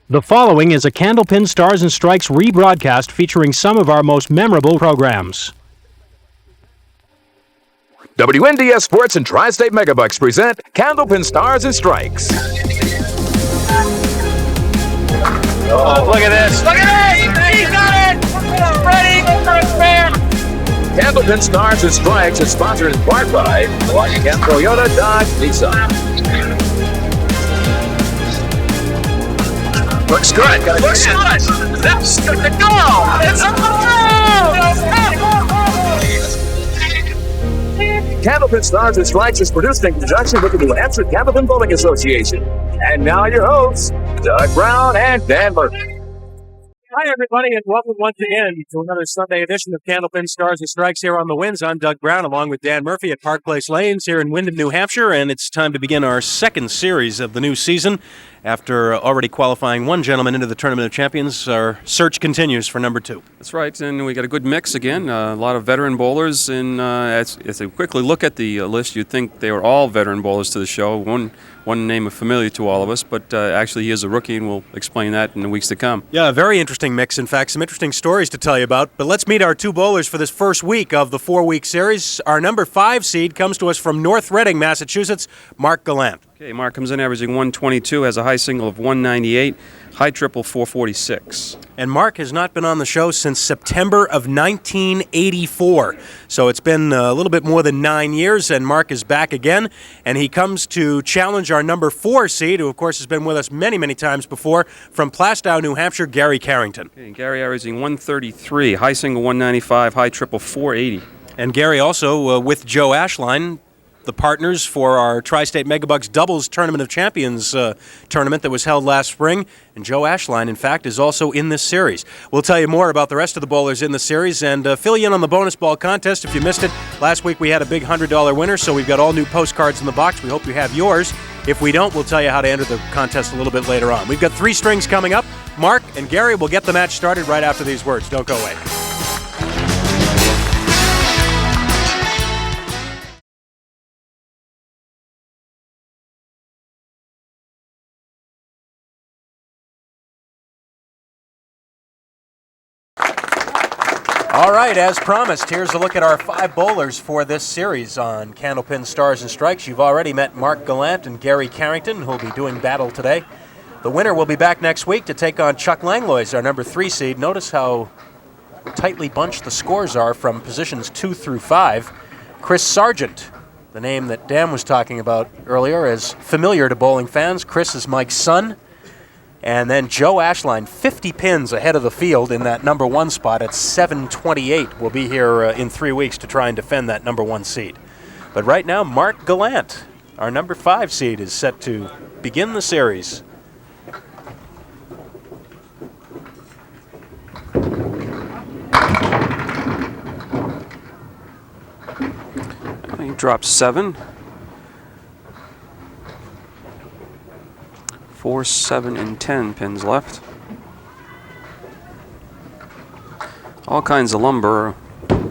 The following is a Candlepin Stars and Strikes rebroadcast featuring some of our most memorable programs. WNDS Sports and Tri-State Megabucks present Candlepin Stars and Strikes. Oh, look at this. Look at this! He got it! Ready for a spin! Candlepin Stars and Strikes is sponsored in part by Washington Toyota Dodge Nissan. Looks good. Looks good! That's good to go! It's a goal! Candlepin Stars and Strikes is produced in conjunction with the New Hampshire Candlepin Bowling Association. And now your hosts, Doug Brown and Dan Murphy. Hi, everybody, and welcome once again to another Sunday edition of Candlepin Stars and Strikes here on the Winds. I'm Doug Brown, along with Dan Murphy at Park Place Lanes here in Windham, New Hampshire, and it's time to begin our second series of the new season. After already qualifying one gentleman into the Tournament of Champions, our search continues for number two. That's right, and we got a good mix again. A lot of veteran bowlers, and as I quickly look at the list, you'd think they were all veteran bowlers to the show. One name is familiar to all of us, but actually he is a rookie, and we'll explain that in the weeks to come. Yeah, a very interesting mix. In fact, some interesting stories to tell you about. But let's meet our two bowlers for this first week of the four-week series. Our number 5 seed comes to us from North Reading, Massachusetts, Mark Gallant. Okay, Mark comes in averaging 122, has a high single of 198, high triple 446. And Mark has not been on the show since September of 1984. So it's been a little bit more than 9 years, and Mark is back again. And he comes to challenge our number 4 seed, who, of course, has been with us many, many times before, from Plastow, New Hampshire, Gary Carrington. Okay, Gary averaging 133, high single 195, high triple 480. And Gary also with Joe Ashline, the partners for our Tri-State Megabucks Doubles Tournament of Champions tournament that was held last spring. And Joe Ashline, in fact, is also in this series. We'll tell you more about the rest of the bowlers in the series and fill you in on the bonus ball contest if you missed it. Last week we had a big $100 winner, so we've got all new postcards in the box. We hope you have yours. If we don't, we'll tell you how to enter the contest a little bit later on. We've got 3 strings coming up. Mark and Gary will get the match started right after these words. Don't go away. All right, as promised, here's a look at our 5 bowlers for this series on Candlepin Stars and Strikes. You've already met Mark Gallant and Gary Carrington, who'll be doing battle today. The winner will be back next week to take on Chuck Langlois, our number 3 seed. Notice how tightly bunched the scores are from positions 2 through 5. Chris Sargent, the name that Dan was talking about earlier, is familiar to bowling fans. Chris is Mike's son. And then Joe Ashline, 50 pins ahead of the field in that number 1 spot at 728. Will be here in 3 weeks to try and defend that number 1 seed. But right now, Mark Gallant, our number 5 seed, is set to begin the series. He drops 7. 4, 7, and 10 pins left. All kinds of lumber,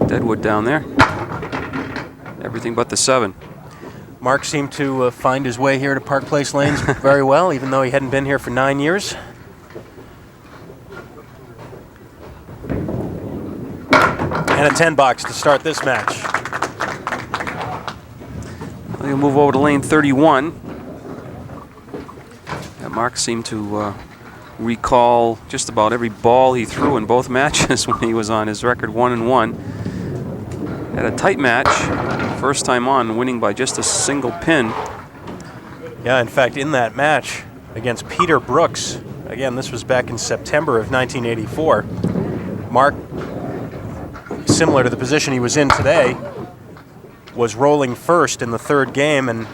deadwood down there. Everything but the 7. Mark seemed to find his way here to Park Place Lanes very well, even though he hadn't been here for 9 years. And a 10 box to start this match. We'll move over to lane 31. Mark seemed to recall just about every ball he threw in both matches when he was on his record 1-1. Had a tight match, first time on, winning by just a single pin. Yeah, in fact, in that match against Peter Brooks, again, this was back in September of 1984, Mark, similar to the position he was in today, was rolling first in the 3rd game and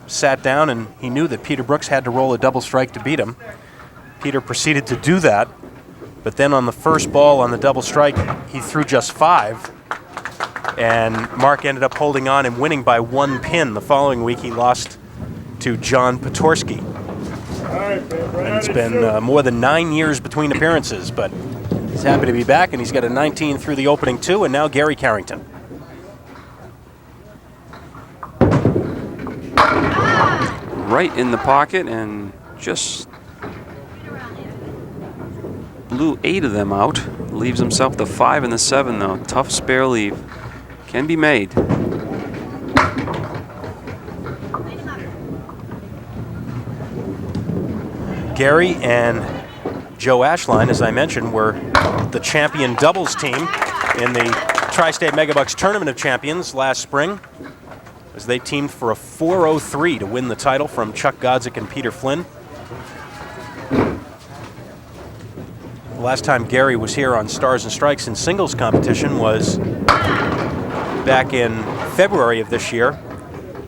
sat down, and he knew that Peter Brooks had to roll a double strike to beat him. Peter proceeded to do that, but then on the first ball on the double strike, he threw just 5, and Mark ended up holding on and winning by 1 pin. The following week, he lost to John Patorsky. And it's been more than 9 years between appearances, but he's happy to be back, and he's got a 19 through the opening 2, and now Gary Carrington. Right in the pocket and just blew 8 of them out. Leaves himself the 5 and the 7 though. Tough spare leave. Can be made. Gary and Joe Ashline, as I mentioned, were the champion doubles team in the Tri-State Megabucks Tournament of Champions last spring, as they teamed for a 4-0-3 to win the title from Chuck Godzik and Peter Flynn. The last time Gary was here on Stars and Strikes in singles competition was back in February of this year,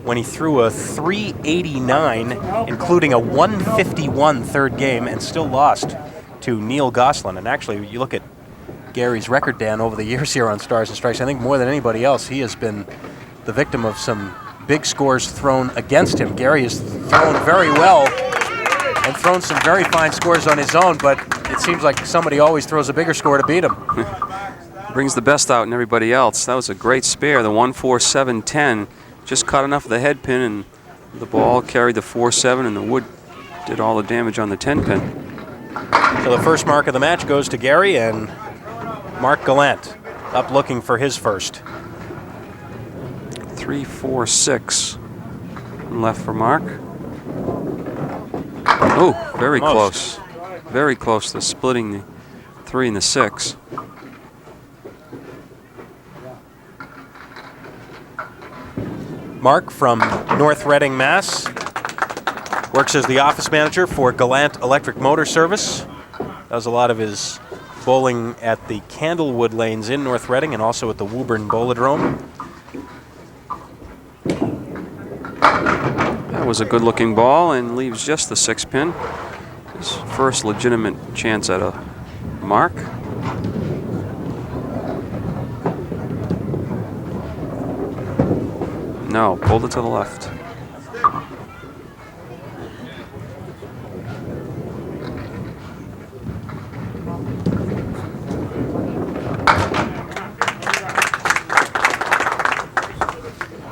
when he threw a 389, including a 151 third game, and still lost to Neil Goslin. And actually, you look at Gary's record, Dan, over the years here on Stars and Strikes, I think more than anybody else, he has been the victim of some big scores thrown against him. Gary has thrown very well and thrown some very fine scores on his own, but it seems like somebody always throws a bigger score to beat him. Brings the best out in everybody else. That was a great spare, the 1-4-7-10. Just caught enough of the head pin, and the ball carried the 4-7, and the wood did all the damage on the 10 pin. So the first mark of the match goes to Gary, and Mark Gallant up looking for his first. 3-4-6 left for Mark. Oh, very close. Very close to splitting the 3 and the 6. Mark from North Reading, Mass. Works as the office manager for Gallant Electric Motor Service. Does a lot of his bowling at the Candlewood lanes in North Reading and also at the Woburn Bowladrome. That was a good-looking ball and leaves just the 6 pin. His first legitimate chance at a mark. No, pulled it to the left.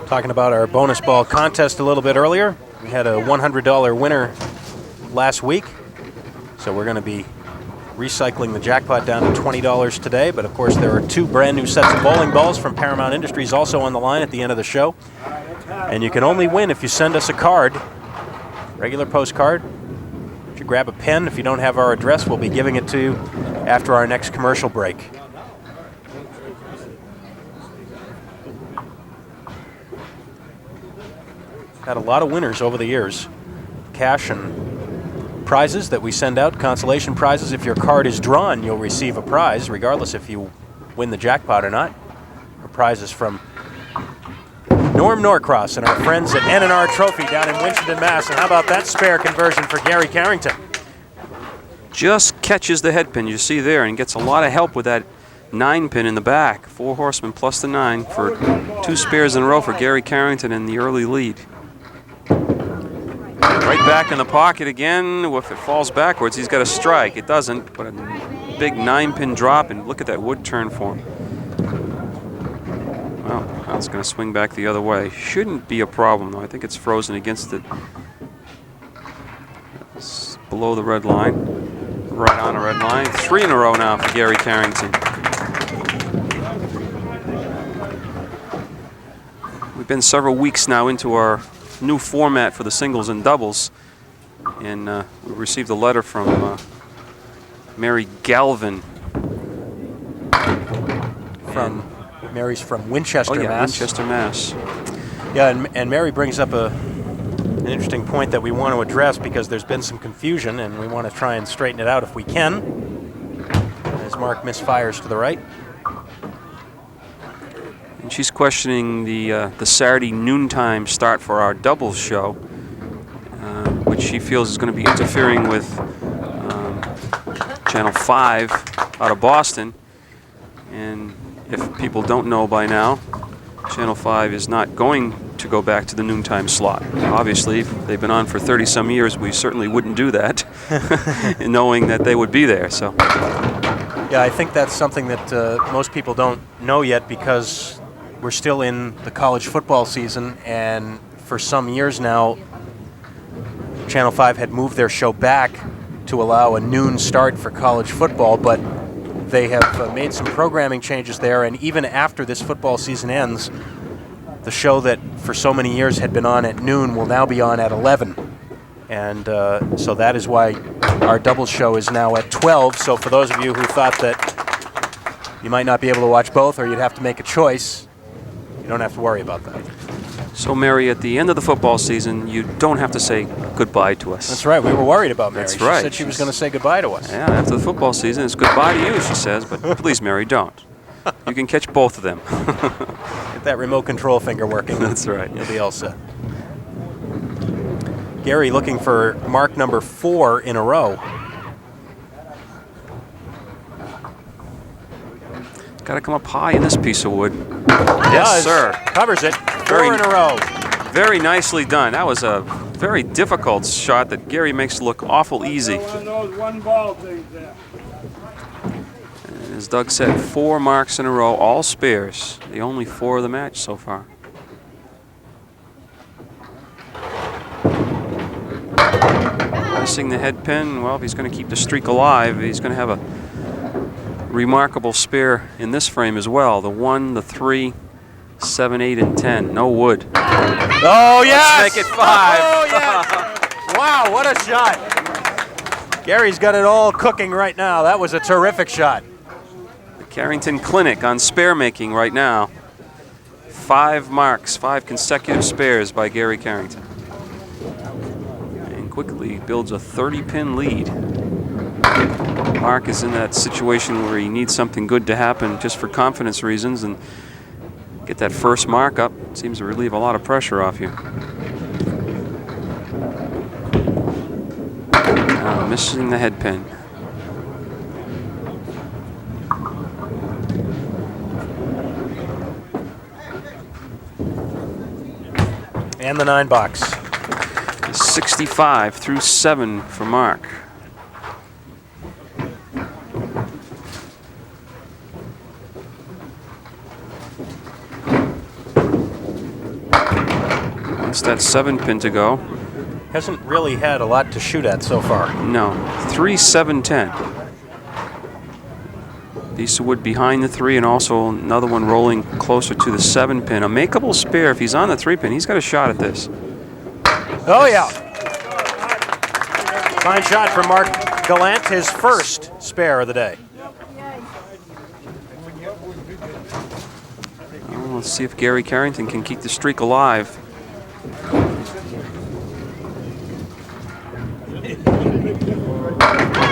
Talking about our bonus ball contest a little bit earlier, we had a $100 winner last week, so we're going to be recycling the jackpot down to $20 today. But of course, there are 2 brand new sets of bowling balls from Paramount Industries also on the line at the end of the show. And you can only win if you send us a card, regular postcard. If you grab a pen, if you don't have our address, we'll be giving it to you after our next commercial break. Had a lot of winners over the years. Cash and prizes that we send out, consolation prizes. If your card is drawn, you'll receive a prize, regardless if you win the jackpot or not. Our prizes from Norm Norcross and our friends at N&R Trophy down in Winchendon, Mass. And how about that spare conversion for Gary Carrington? Just catches the head pin, you see there, and gets a lot of help with that 9 pin in the back. 4 horsemen plus the 9 for 2 spares in a row for Gary Carrington in the early lead. Right back in the pocket again. If it falls backwards, he's got a strike. It doesn't, but a big 9 pin drop, and look at that wood turn for him. Well, that's going to swing back the other way. Shouldn't be a problem, though. I think it's frozen against it. It's below the red line. Right on the red line. 3 in a row now for Gary Carrington. We've been several weeks now into our new format for the singles and doubles, and we received a letter from Mary Galvin. Mary's from Winchester, Mass. Winchester, Mass. Yeah, and Mary brings up an interesting point that we want to address, because there's been some confusion, and we want to try and straighten it out if we can. As Mark misfires to the right. And she's questioning the Saturday noontime start for our doubles show, which she feels is going to be interfering with Channel 5 out of Boston. And if people don't know by now, Channel 5 is not going to go back to the noontime slot. Obviously, if they've been on for 30-some years, we certainly wouldn't do that, knowing that they would be there. So, yeah, I think that's something that most people don't know yet, because we're still in the college football season, and for some years now, Channel 5 had moved their show back to allow a noon start for college football, but they have made some programming changes there, and even after this football season ends, the show that for so many years had been on at noon will now be on at 11. And so that is why our double show is now at 12. So for those of you who thought that you might not be able to watch both or you'd have to make a choice, you don't have to worry about that. So, Mary, at the end of the football season, you don't have to say goodbye to us. That's right. We were worried about Mary. That's right. She said she was going to say goodbye to us. Yeah, after the football season, it's goodbye to you, she says. But please, Mary, don't. You can catch both of them. Get that remote control finger working. That's right. You'll be all set. Gary looking for mark number 4 in a row. Got to come up high in this piece of wood. Yes, sir. Covers it. 4 in a row. Very nicely done. That was a very difficult shot that Gary makes look awful easy. One of those one ball things there. And as Doug said, 4 marks in a row, all spares. The only 4 of the match so far. Missing the head pin. Well, if he's going to keep the streak alive, he's going to have a remarkable spare in this frame as well. The 1, the 3, 7, 8, and 10. No wood. Oh, yes! Let's make it 5. Oh, yes! Wow, what a shot. Gary's got it all cooking right now. That was a terrific shot. The Carrington Clinic on spare making right now. 5 marks, 5 consecutive spares by Gary Carrington. And quickly builds a 30-pin lead. Mark is in that situation where he needs something good to happen just for confidence reasons, and get that first mark up seems to relieve a lot of pressure off you. Missing the head pin. And the 9 box. 65 through 7 for Mark. It's that 7 pin to go. Hasn't really had a lot to shoot at so far. No. 3, 7, 10. Piece of wood behind the 3 and also another one rolling closer to the 7 pin. A makeable spare. If he's on the 3 pin, he's got a shot at this. Oh, yeah. Fine shot from Mark Gallant, his first spare of the day. Well, let's see if Gary Carrington can keep the streak alive.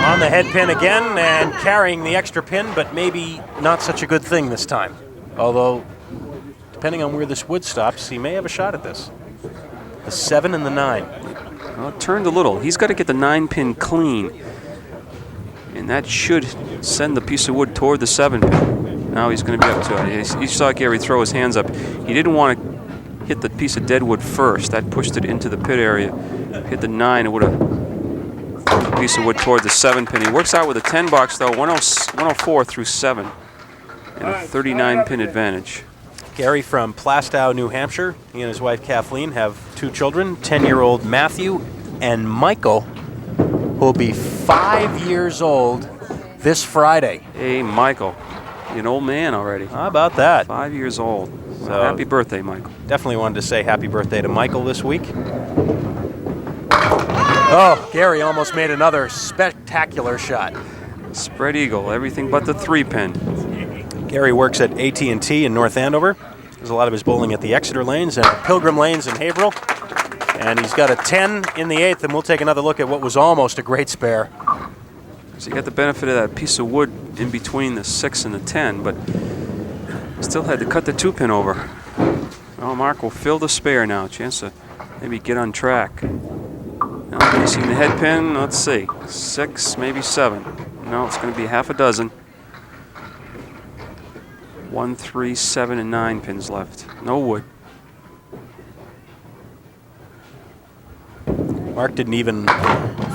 On the head pin again and carrying the extra pin, but maybe not such a good thing this time. Although, depending on where this wood stops, he may have a shot at this. The 7 and the 9. Well, it turned a little. He's got to get the 9 pin clean. And that should send the piece of wood toward the 7 pin. Now he's going to be up to it. You saw Gary throw his hands up. He didn't want to hit the piece of dead wood first. That pushed it into the pit area. Hit the 9, it would have piece of wood toward the 7 pin. He works out with a 10 box though, 104 through 7, and a 39 pin advantage. Gary from Plastow, New Hampshire. He and his wife Kathleen have 2 children, 10-year-old Matthew and Michael, who will be 5 years old this Friday. Hey, Michael, you're an old man already. How about that? 5 years old. So, happy birthday, Michael. Definitely wanted to say happy birthday to Michael this week. Oh, Gary almost made another spectacular shot. Spread eagle, everything but the 3 pin. Gary works at AT&T in North Andover. Does a lot of his bowling at the Exeter Lanes and Pilgrim Lanes in Haverhill. And he's got a 10 in the 8th, and we'll take another look at what was almost a great spare. So you got the benefit of that piece of wood in between the 6 and the 10, but still had to cut the 2 pin over. Well, Mark will fill the spare now. Chance to maybe get on track. Now, missing the head pin, let's see. 6, maybe 7. No, it's going to be half a dozen. 1, 3, 7, and 9 pins left. No wood. Mark didn't even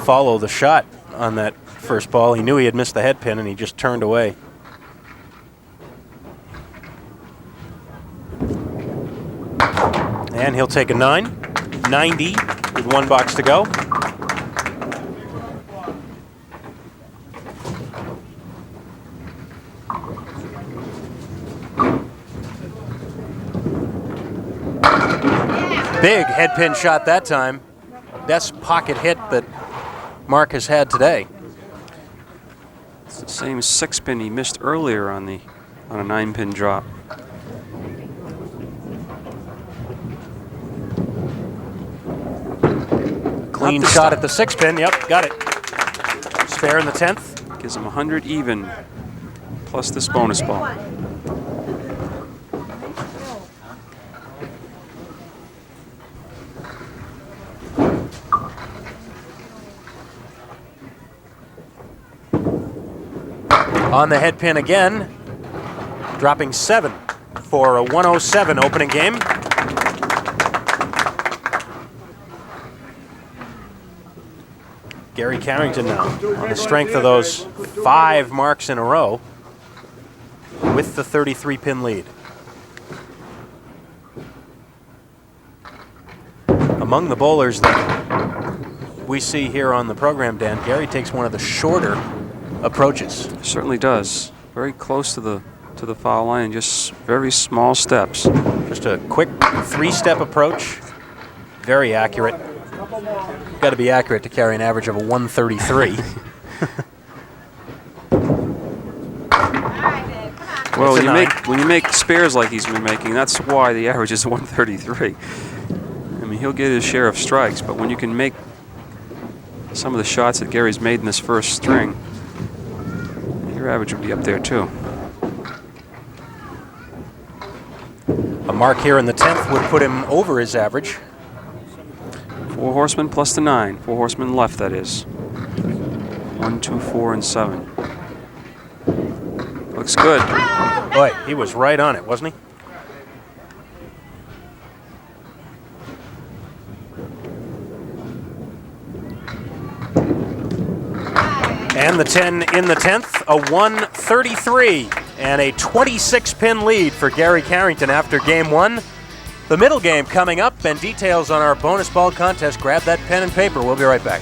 follow the shot on that first ball. He knew he had missed the head pin, and he just turned away. And he'll take a 9. 90 with 1 box to go. Big head pin shot that time. Best pocket hit that Mark has had today. It's the same 6-pin he missed earlier on a 9-pin drop. Clean shot at the 6-pin. Yep, got it. Spare in the 10th. Gives him 100 even, plus this bonus ball. On the head pin again, dropping 7 for a 107 opening game. Gary Carrington now, on the strength of those 5 marks in a row, with the 33-pin lead. Among the bowlers that we see here on the program, Dan, Gary takes one of the shorter approaches. Certainly does. Very close to the foul line, and just very small steps. Just a quick 3-step approach. Very accurate. Got to be accurate to carry an average of a 133. Well, when you make spares like he's been making, that's why the average is 133. I mean, he'll get his share of strikes, but when you can make some of the shots that Gary's made in this first string, your average would be up there too. A mark here in the 10th would put him over his average. 4 horsemen plus the 9. 4 horsemen left, that is. 1, 2, 4, and 7. Looks good. Boy, he was right on it, wasn't he? And the 10 in the 10th, a 133 and a 26-pin lead for Gary Carrington after game 1. The middle game coming up, and details on our bonus ball contest. Grab that pen and paper. We'll be right back.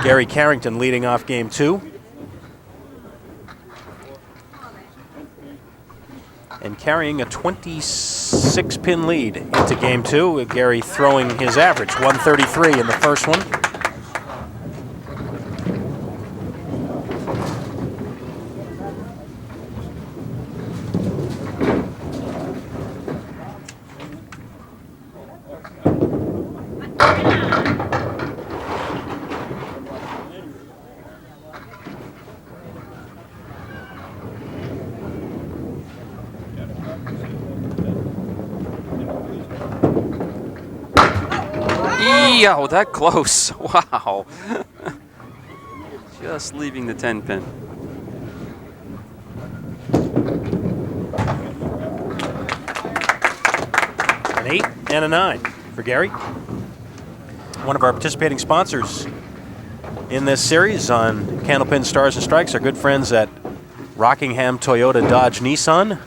Gary Carrington leading off game 2. And carrying a 26-pin lead into game 2. With Gary throwing his average, 133 in the first one. Oh, that close. Wow. Just leaving the 10-pin. An 8 and a 9 for Gary. One of our participating sponsors in this series on Candlepin Stars and Strikes, our good friends at Rockingham Toyota Dodge Nissan.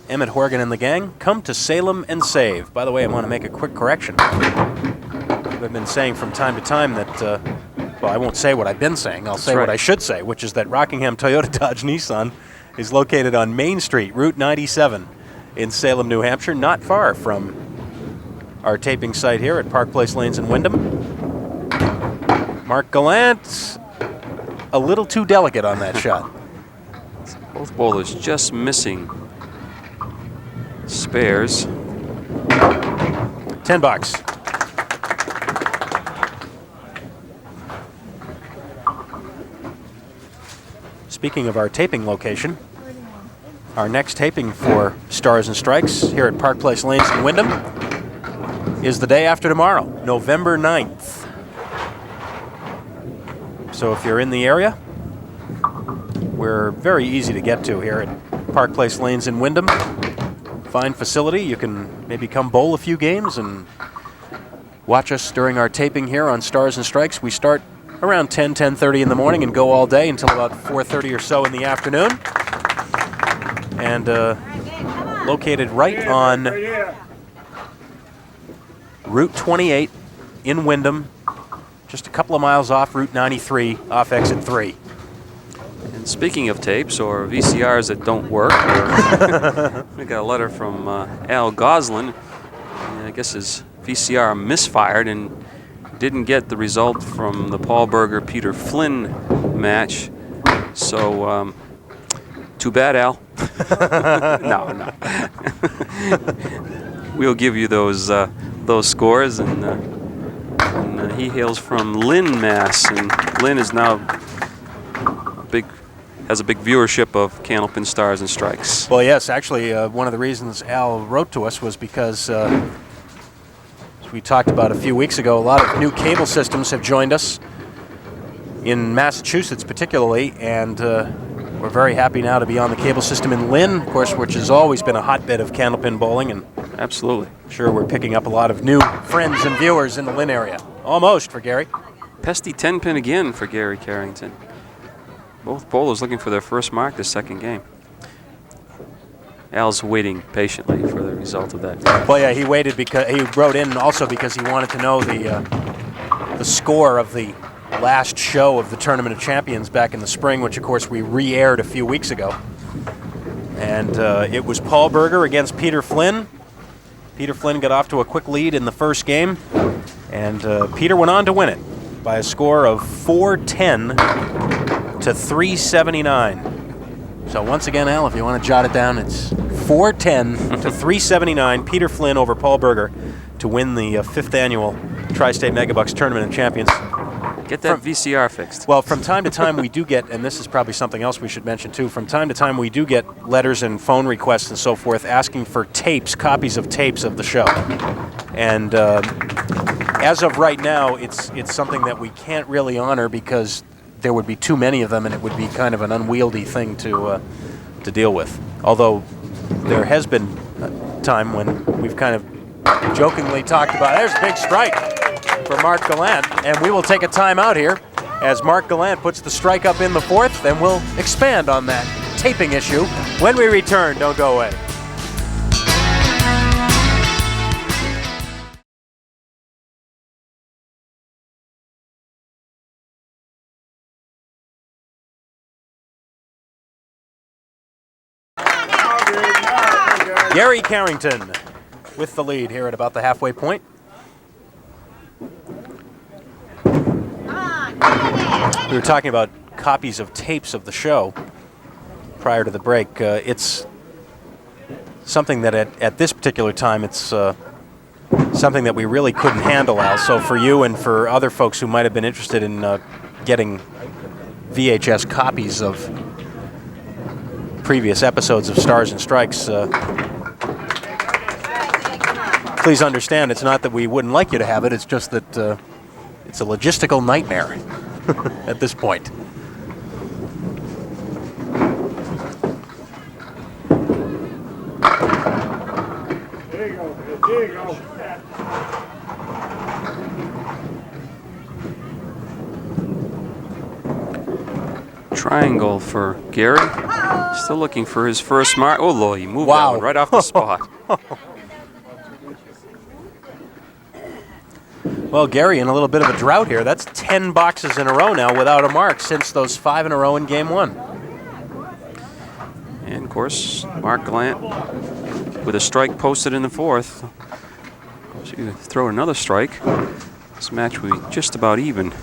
Emmett Horgan and the gang, come to Salem and save. By the way, I want to make a quick correction. I've been saying from time to time that, well, I won't say what I've been saying. I'll say what I should say, which is that Rockingham Toyota Dodge Nissan is located on Main Street, Route 97 in Salem, New Hampshire, not far from our taping site here at Park Place Lanes in Windham. Mark Gallant, a little too delicate on that shot. Both bowlers just missing spares. $10. Speaking of our taping location, our next taping for Stars and Strikes here at Park Place Lanes in Windham is the day after tomorrow, November 9th. So if you're in the area, we're very easy to get to here at Park Place Lanes in Windham. fine facility. You can maybe come bowl a few games and watch us during our taping here on Stars and Strikes. We start around 10:30 in the morning and go all day until about 4:30 or so in the afternoon. And located right on Route 28 in Windham, just a couple of miles off Route 93, off exit 3. And speaking of tapes or VCRs that don't work, we got a letter from Al Goslin. I guess his VCR misfired and didn't get the result from the Paul Berger-Peter Flynn match. So, too bad, Al. No. We'll give you those scores, and he hails from Lynn, Mass, and Lynn is now has a big viewership of Candlepin Stars and Strikes. Well, yes, actually, one of the reasons Al wrote to us was because, as we talked about a few weeks ago, a lot of new cable systems have joined us in Massachusetts particularly, and we're very happy now to be on the cable system in Lynn, of course, which has always been a hotbed of candlepin bowling, and absolutely, I'm sure we're picking up a lot of new friends and viewers in the Lynn area. Almost for Gary. Pesty 10-pin again for Gary Carrington. Both bowlers looking for their first mark this second game. Al's waiting patiently for the result of that. Well, yeah, he waited because he wrote in also because he wanted to know the score of the last show of the Tournament of Champions back in the spring, which of course we re-aired a few weeks ago. And it was Paul Berger against Peter Flynn. Peter Flynn got off to a quick lead in the first game, and Peter went on to win it by a score of 410 to 379. So once again, Al, if you want to jot it down, it's 410 to 379. Peter Flynn over Paul Berger to win the 5th annual Tri-State Megabucks Tournament of Champions. Get that VCR fixed. Well, from time to time we do get, and this is probably something else we should mention too, from time to time we do get letters and phone requests and so forth asking for tapes, copies of tapes of the show. And as of right now, it's something that we can't really honor because there would be too many of them and it would be kind of an unwieldy thing to deal with. Although there has been a time when we've kind of jokingly talked about, there's a big strike for Mark Gallant, and we will take a time out here as Mark Gallant puts the strike up in the 4th, and we'll expand on that taping issue when we return. Don't go away. Gary Carrington with the lead here at about the halfway point. We were talking about copies of tapes of the show prior to the break. It's something that at this particular time, it's something that we really couldn't handle, Al. So for you and for other folks who might have been interested in getting VHS copies of previous episodes of Stars and Strikes, please understand it's not that we wouldn't like you to have it, it's just that it's a logistical nightmare at this point. There you go. There you go. Triangle for Gary. Still looking for his first mark. Oh, Lord, he moved Wow. that one right off the spot. Well, Gary, in a little bit of a drought here. That's 10 boxes in a row now without a mark since those 5 in a row in Game 1. And, of course, Mark Gallant with a strike posted in the 4th. So you throw another strike. This match will be just about even.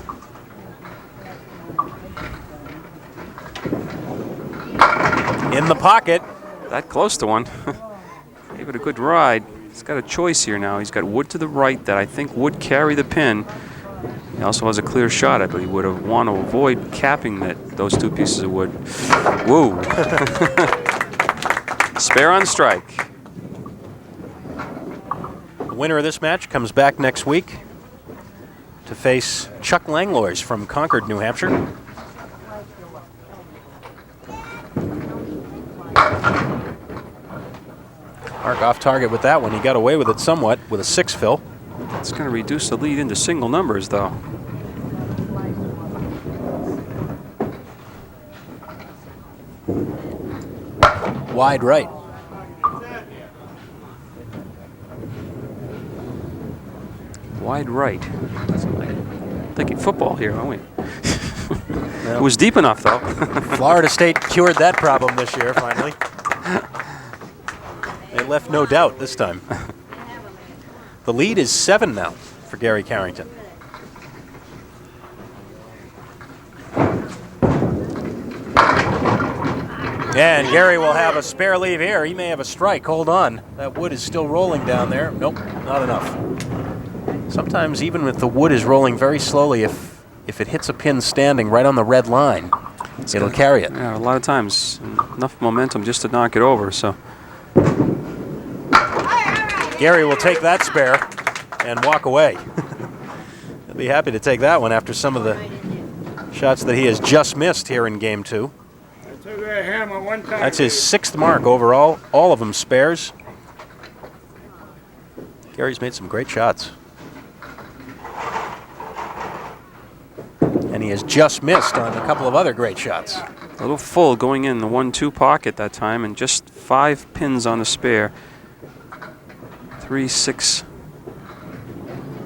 In the pocket. That close to one. Gave it a good ride. He's got a choice here now. He's got wood to the right that I think would carry the pin. He also has a clear shot. I believe he would have want to avoid capping those two pieces of wood. Whoa. Spare on strike. The winner of this match comes back next week to face Chuck Langlois from Concord, New Hampshire. Mark off target with that one. He got away with it somewhat with a 6 fill. It's going to reduce the lead into single numbers, though. Wide right. Wide right. Thinking football here, aren't we? It was deep enough, though. Florida State cured that problem this year, finally. They left no doubt this time. The lead is 7 now for Gary Carrington. And Gary will have a spare leave here. He may have a strike. Hold on. That wood is still rolling down there. Nope, not enough. Sometimes even if the wood is rolling very slowly, if it hits a pin standing right on the red line, it'll carry it. Yeah, a lot of times enough momentum just to knock it over. So Gary will take that spare and walk away. He'll be happy to take that one after some of the shots that he has just missed here in Game 2. That's his 6th mark overall, all of them spares. Gary's made some great shots. And he has just missed on a couple of other great shots. a little full going in the 1-2 pocket that time, and just 5 pins on the spare. 3, 6,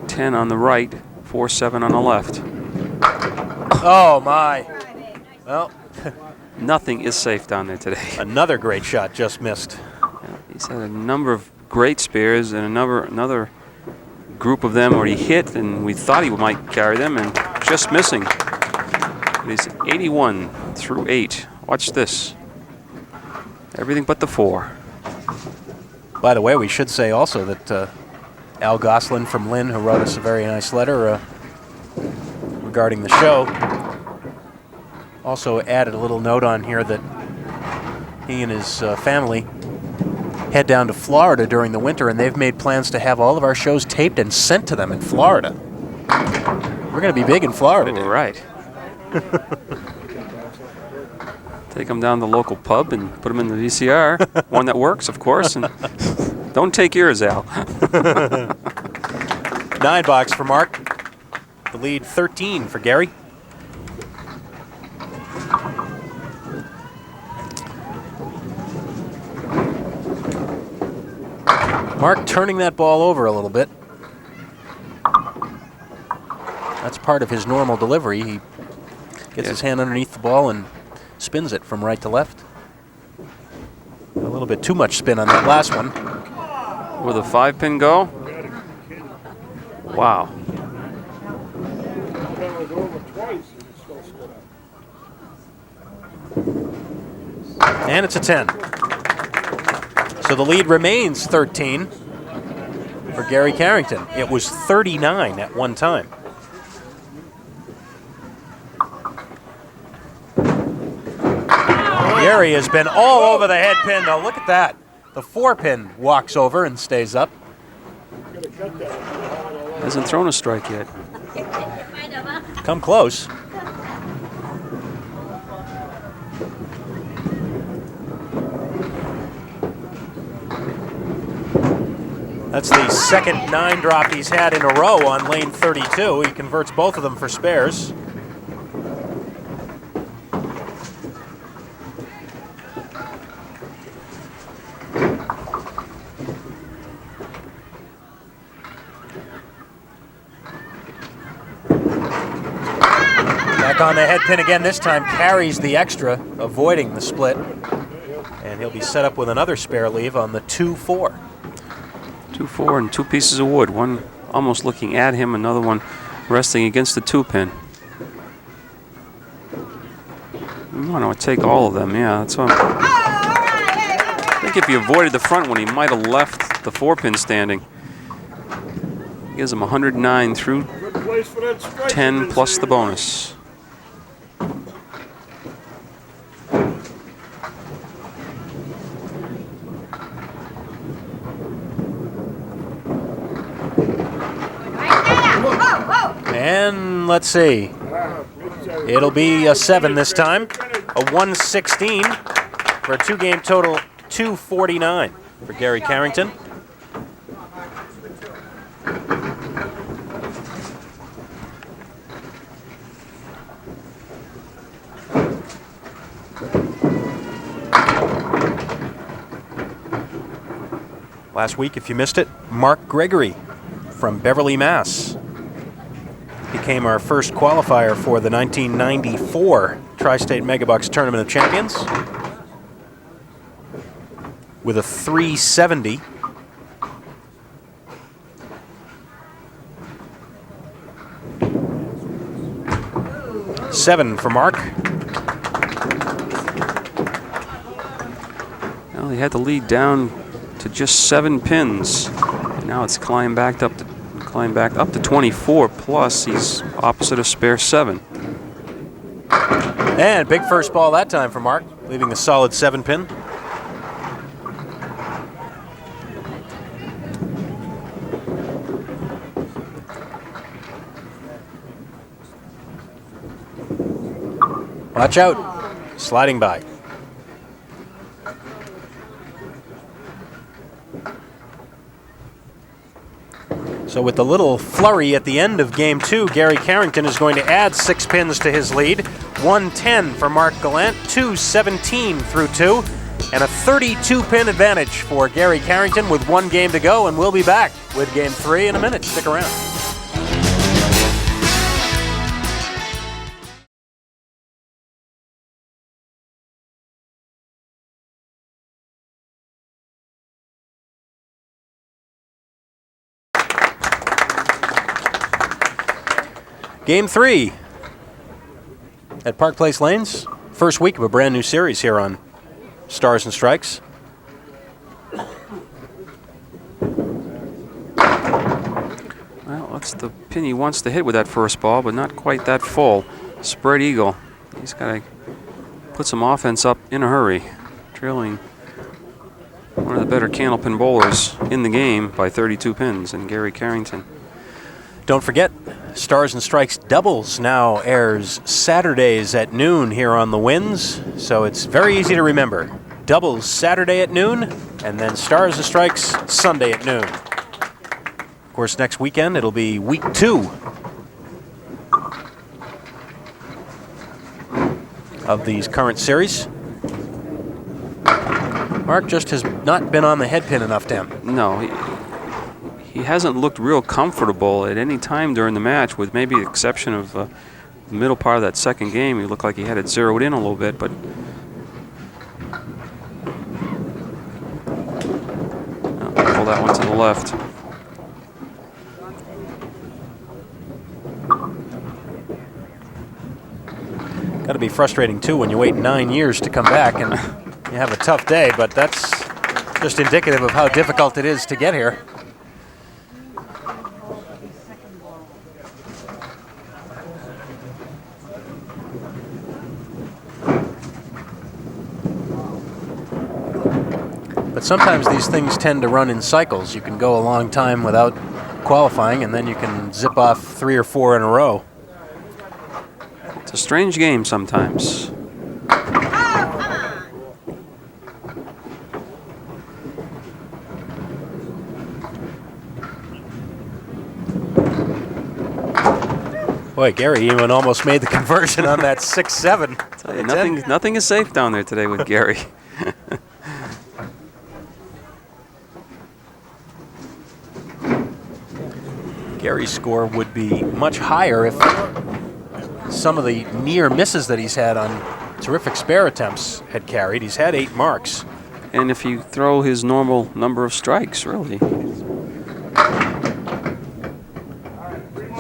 10 on the right, 4, 7 on the left. Oh my. Well, nothing is safe down there today. Another great shot just missed. Yeah, he's had a number of great spares and another group of them where he hit and we thought he might carry them and just missing. But he's 81 through 8. Watch this. Everything but the 4. By the way, we should say also that Al Goslin from Lynn, who wrote us a very nice letter regarding the show, also added a little note on here that he and his family head down to Florida during the winter, and they've made plans to have all of our shows taped and sent to them in Florida. We're going to be big in Florida. Oh, right. Take them down to the local pub and put them in the VCR, one that works, of course, and don't take yours, Al. 9 box for Mark. The lead 13 for Gary. Mark turning that ball over a little bit. That's part of his normal delivery. He gets his hand underneath the ball and spins it from right to left. A little bit too much spin on that last one. Will the 5-pin go? Wow. And it's a 10. So the lead remains 13 for Gary Carrington. It was 39 at one time. Gary has been all over the head pin. Now look at that. The 4-pin walks over and stays up. Hasn't thrown a strike yet. Come close. That's the second 9-drop he's had in a row on lane 32. He converts both of them for spares. Back on the head pin again, this time carries the extra, avoiding the split. And he'll be set up with another spare leave on the 2-4. 2-4 and 2 pieces of wood. One almost looking at him, another one resting against the 2-pin. You want to take all of them, yeah. That's what I think if he avoided the front one, he might have left the 4-pin standing. Gives him 109 through 10 plus the bonus. And let's see. It'll be a 7 this time. A 116 for a 2-game total 249. for Gary Carrington. Last week, if you missed it, Mark Gregory from Beverly, Mass. became our first qualifier for the 1994 Tri-State Megabucks Tournament of Champions with a 370. Seven for Mark. Well, he had the lead down to just 7 pins. And now it's climbed back up to 24 plus. He's opposite of spare 7. And big first ball that time for Mark, leaving a solid 7 pin. Watch out, sliding by. So with the little flurry at the end of game 2, Gary Carrington is going to add 6 pins to his lead. 110 for Mark Gallant, 217 through 2, and a 32-pin advantage for Gary Carrington with 1 game to go, and we'll be back with game 3 in a minute. Stick around. Game 3 at Park Place Lanes. First week of a brand new series here on Stars and Strikes. Well, that's the pin he wants to hit with that first ball, but not quite that full. Spread eagle. He's got to put some offense up in a hurry. Trailing one of the better Candlepin bowlers in the game by 32 pins, and Gary Carrington. Don't forget, Stars and Strikes Doubles now airs Saturdays at noon here on the Winds, so it's very easy to remember. Doubles Saturday at noon, and then Stars and Strikes Sunday at noon. Of course, next weekend it'll be week 2 of these current series. Mark just has not been on the head pin enough, Tim. No, he hasn't looked real comfortable at any time during the match, with maybe the exception of the middle part of that second game. He looked like he had it zeroed in a little bit, but pull that one to the left. Got to be frustrating too when you wait 9 years to come back and you have a tough day, but that's just indicative of how difficult it is to get here. But sometimes these things tend to run in cycles. You can go a long time without qualifying, and then you can zip off 3 or 4 in a row. It's a strange game sometimes. Boy, Gary even almost made the conversion on that 6-7. Nothing is safe down there today with Gary. Gary's score would be much higher if some of the near misses that he's had on terrific spare attempts had carried. He's had 8 marks. And if you throw his normal number of strikes, really.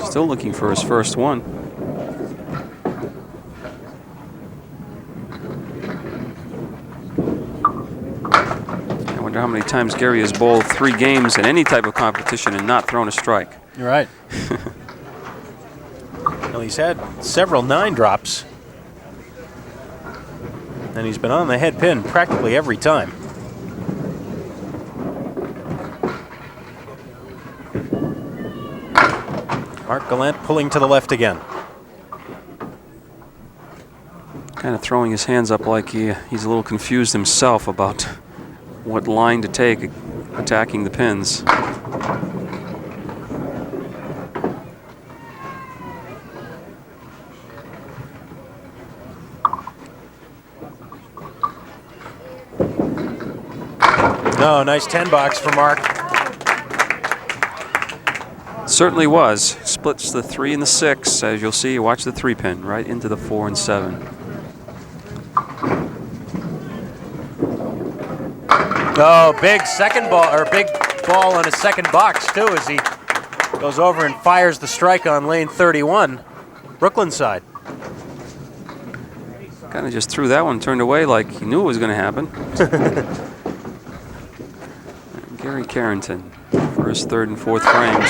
Still looking for his first one. I wonder how many times Gary has bowled 3 games in any type of competition and not thrown a strike. You're right. Well, he's had several 9 drops, and he's been on the head pin practically every time. Mark Gallant pulling to the left again. Kind of throwing his hands up like he's a little confused himself about what line to take attacking the pins. Oh, nice 10 box for Mark. Certainly was. Splits the 3 and the 6. As you'll see, watch the 3 pin right into the 4 and 7. Oh, big second ball, or big ball on his second box too, as he goes over and fires the strike on lane 31, Brooklyn side. Kind of just threw that one, turned away like he knew it was going to happen. Gary Carrington, first, third, and fourth frames.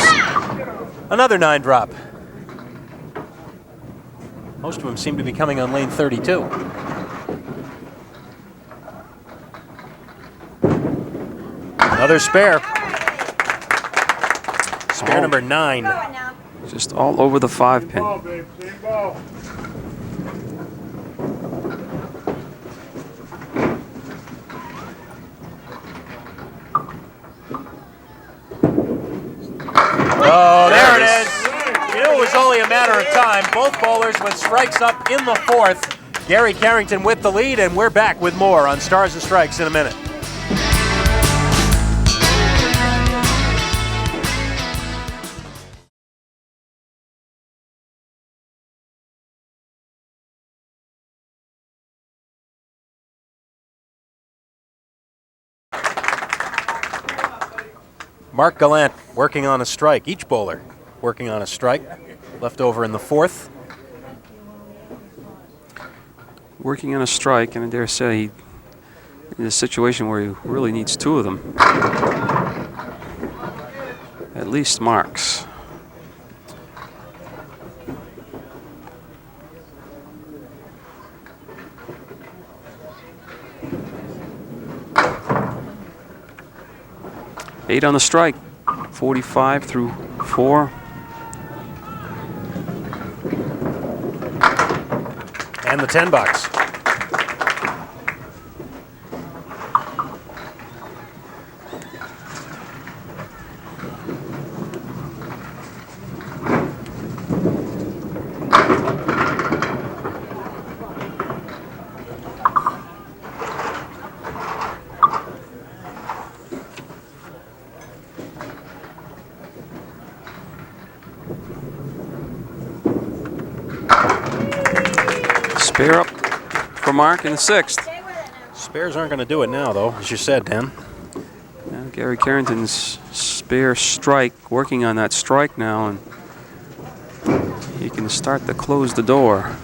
Another 9 drop. Most of them seem to be coming on lane 32. Another spare. Spare number 9. Just all over the 5 pin. Ball, babe. Same ball. Oh, there it is. You knew it was only a matter of time. Both bowlers with strikes up in the 4th. Gary Carrington with the lead, and we're back with more on Stars and Strikes in a minute. Mark Gallant working on a strike. Each bowler working on a strike. Left over in the 4th. Working on a strike, and I dare say in a situation where he really needs 2 of them. At least marks. Eight on the strike, 45 through 4. And the 10 box. Spare up for Mark in the 6th. Spares aren't going to do it now, though, as you said, Dan. Now Gary Carrington's spare strike, working on that strike now, and he can start to close the door.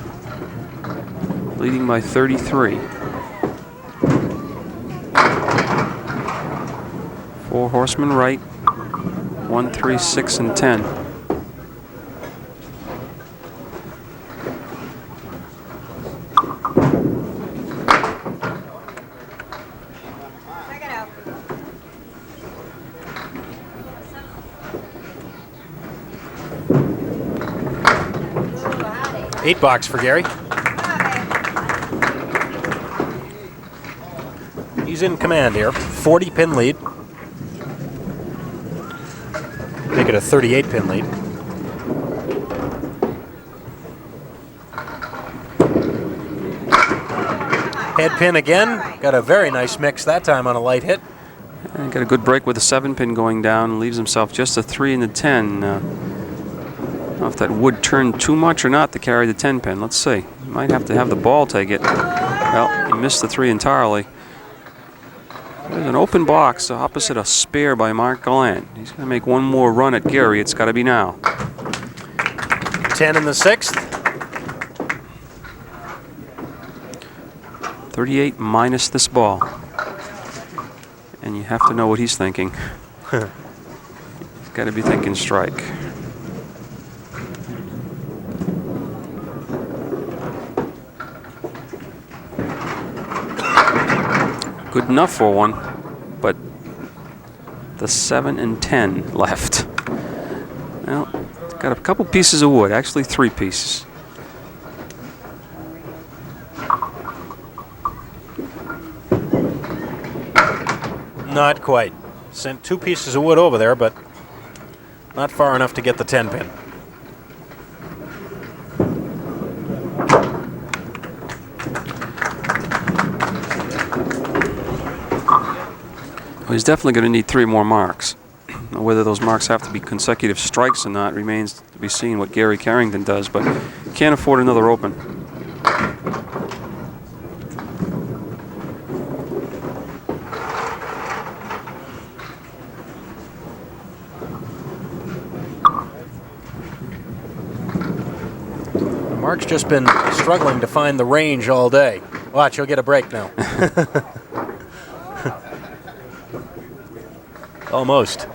Leading by 33. 4 horsemen right, 1, 3, 6, and 10. Eight box for Gary. He's in command here. 40 pin lead. Make it a 38 pin lead. Head pin again. Got a very nice mix that time on a light hit. And got a good break with a 7 pin going down. Leaves himself just a 3 and a 10. I don't know if that would turn too much or not to carry the 10 pin. Let's see. You might have to have the ball take it. Well, he missed the 3 entirely. There's an open box opposite a spare by Mark Gallant. He's going to make one more run at Gary. It's got to be now. 10 in the 6th. 38 minus this ball. And you have to know what he's thinking. He's got to be thinking strike. Good enough for one, but the 7 and 10 left. Well, it's got a couple pieces of wood, actually 3 pieces. Not quite. Sent 2 pieces of wood over there, but not far enough to get the 10 pin. Well, he's definitely going to need 3 more marks. Now, whether those marks have to be consecutive strikes or not remains to be seen what Gary Carrington does, but can't afford another open. Mark's just been struggling to find the range all day. Watch, he'll get a break now. Almost.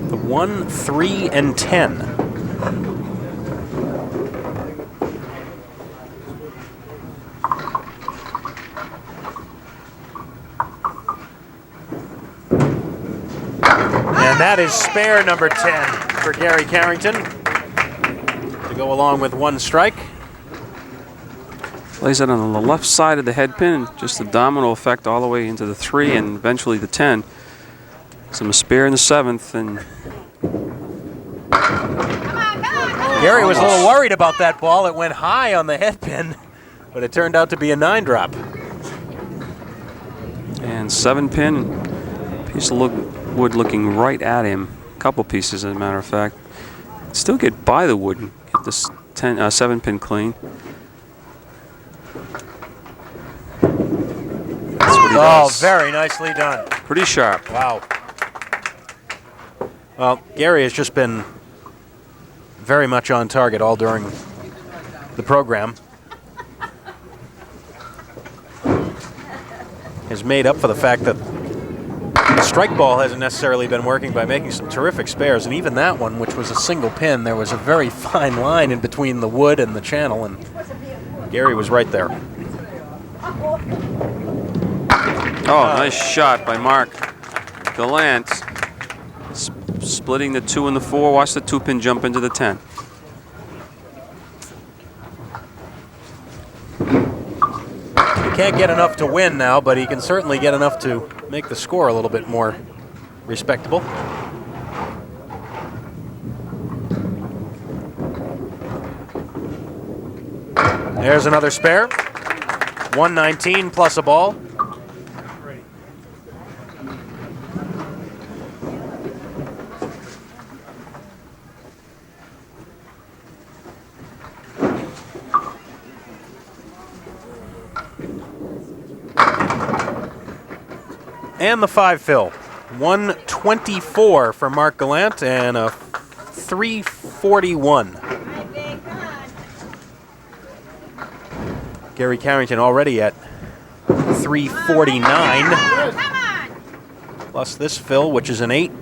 The 1, 3, and 10. And that is spare number 10 for Gary Carrington to go along with 1 strike. Lays it on the left side of the head pin, just a domino effect all the way into the 3 and eventually the 10. Some spare in the 7th, and Gary was a little worried about that ball. It went high on the head pin, but it turned out to be a 9 drop. And 7 pin, piece of wood looking right at him. A couple pieces, as a matter of fact. Still get by the wood and get this 7 pin clean. That's what he does. Very nicely done. Pretty sharp. Wow. Well, Gary has just been very much on target all during the program. Has made up for the fact that the strike ball hasn't necessarily been working by making some terrific spares, and even that one, which was a single pin, there was a very fine line in between the wood and the channel, and Gary was right there. Oh, nice shot by Mark Gallant. Splitting the 2 and the 4. Watch the 2 pin jump into the 10. He can't get enough to win now, but he can certainly get enough to make the score a little bit more respectable. There's another spare. 119 plus a ball. And the 5 fill. 124 for Mark Gallant and a 341. Gary Carrington already at 349. Plus this fill, which is an 8.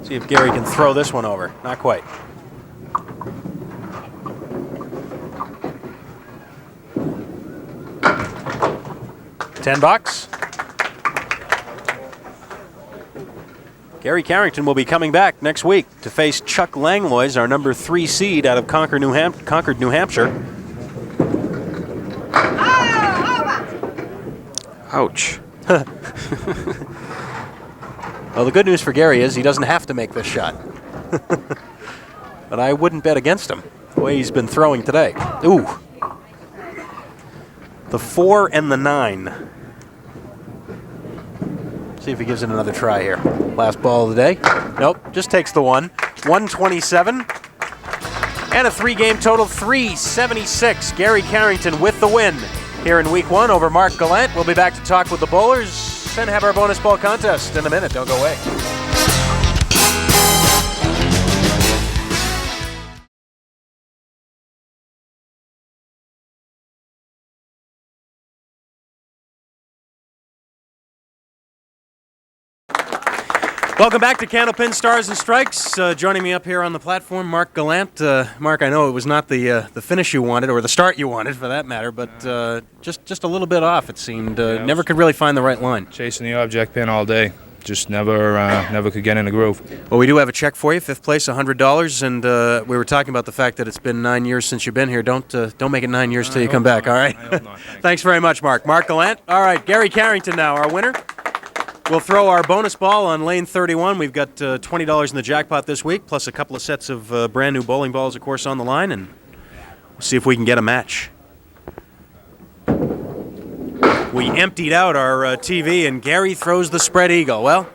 See if Gary can throw this one over. Not quite. $10. Gary Carrington will be coming back next week to face Chuck Langlois, our number 3 seed out of Concord, New Hampshire. Ouch. Well, the good news for Gary is he doesn't have to make this shot. But I wouldn't bet against him, the way he's been throwing today. Ooh. The 4 and the 9. See if he gives it another try here. Last ball of the day. Nope, just takes the 1. 127. And a 3-game total, 376. Gary Carrington with the win here in Week 1 over Mark Gallant. We'll be back to talk with the bowlers and have our bonus ball contest in a minute. Don't go away. Welcome back to Candlepin Stars and Strikes. Joining me up here on the platform, Mark Gallant. Mark, I know it was not the finish you wanted, or the start you wanted, for that matter, but just a little bit off. It seemed. Never could really find the right line. Chasing the object pin all day. Just never could get in the groove. Well, we do have a check for you, 5th place, $100, and we were talking about the fact that it's been 9 years since you've been here. Don't make it 9 years till you come back. All right. I hope not. Thanks very much, Mark. Mark Gallant. All right, Gary Carrington now, our winner. We'll throw our bonus ball on lane 31. We've got $20 in the jackpot this week, plus a couple of sets of brand new bowling balls, of course, on the line, and we'll see if we can get a match. We emptied out our TV, and Gary throws the spread eagle. Well,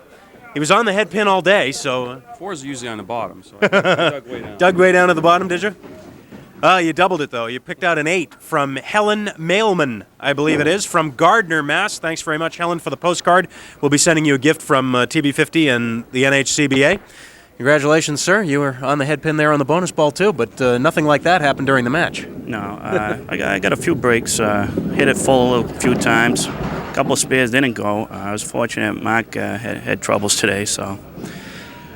he was on the head pin all day, so... 4s are usually on the bottom, so I dug way down. Dug way down to the bottom, did you? You doubled it, though. You picked out an 8 from Helen Mailman, I believe it is, from Gardner, Mass. Thanks very much, Helen, for the postcard. We'll be sending you a gift from TB50 and the NHCBA. Congratulations, sir. You were on the head pin there on the bonus ball, too, but nothing like that happened during the match. No, I got a few breaks, hit it full a few times. A couple of spares didn't go. I was fortunate Mark had troubles today, so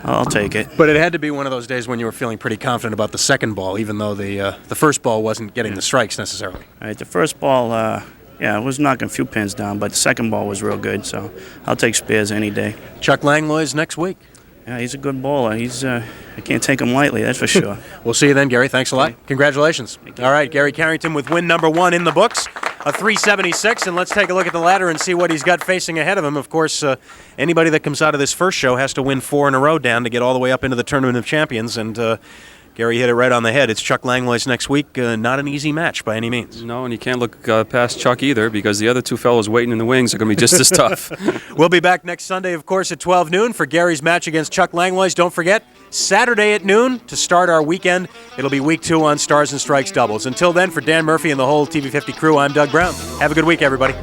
I'll take it. But it had to be one of those days when you were feeling pretty confident about the second ball, even though the first ball wasn't getting the strikes necessarily. All right, the first ball, it was knocking a few pins down, but the second ball was real good, so I'll take spares any day. Chuck Langlois next week. Yeah, he's a good bowler. I can't take him lightly, that's for sure. We'll see you then, Gary. Thanks a lot. Congratulations. All right, Gary Carrington with win number 1 in the books, a 376, and let's take a look at the ladder and see what he's got facing ahead of him. Of course, anybody that comes out of this first show has to win 4 in a row down to get all the way up into the Tournament of Champions, and Gary hit it right on the head. It's Chuck Langlois next week. Not an easy match by any means. No, and you can't look past Chuck either, because the other two fellows waiting in the wings are going to be just as tough. We'll be back next Sunday, of course, at 12 noon for Gary's match against Chuck Langlois. Don't forget, Saturday at noon to start our weekend. It'll be week 2 on Stars and Strikes doubles. Until then, for Dan Murphy and the whole TV50 crew, I'm Doug Brown. Have a good week, everybody.